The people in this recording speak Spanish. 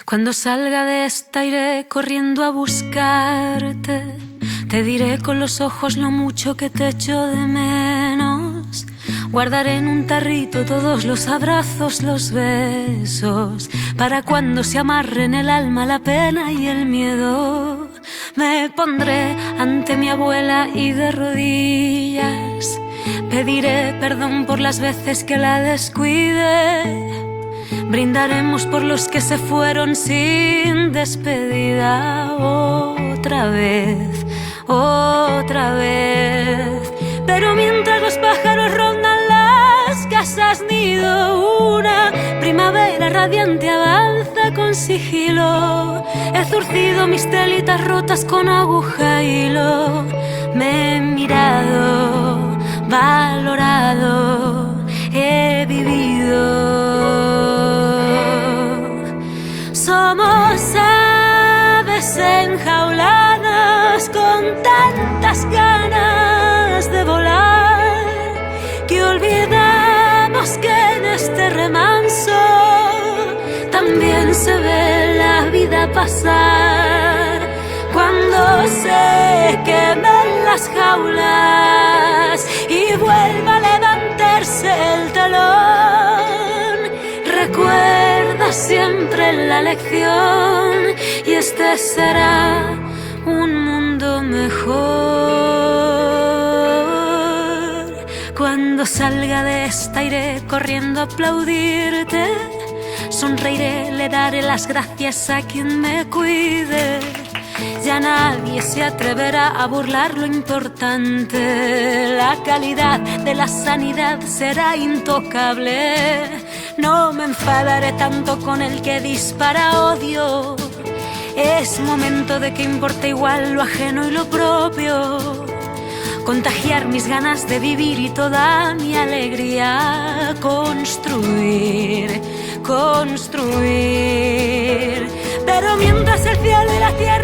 Cuando salga de esta iré corriendo a buscarte. Te diré con los ojos lo mucho que te echo de menos. Guardaré en un tarrito todos los abrazos, los besos, para cuando se amarren el alma, la pena y el miedo. Me pondré ante mi abuela y de rodillas pediré perdón por las veces que la descuide. Brindaremos por los que se fueron sin despedida. Otra vez, otra vez. Pero mientras los pájaros rondan las casas nido, una primavera radiante avanza con sigilo. He zurcido mis telitas rotas con aguja y hilo. Me he mirado, valorado, he vivido. Somos aves enjauladas con tantas ganas de volar que olvidamos que en este remanso también se ve la vida pasar. Cuando se quemen las jaulas y vuelva a levantarse el telón, recuerda siempre la lección y este será un mundo mejor. Cuando salga de esta iré corriendo a aplaudirte. Sonreiré, le daré las gracias a quien me cuide. Ya nadie se atreverá a burlar lo importante. La calidad de la sanidad será intocable. No me enfadaré tanto con el que dispara odio. Es momento de que importe igual lo ajeno y lo propio. Contagiar mis ganas de vivir y toda mi alegría. Construir, construir. Pero mientras el cielo y la tierra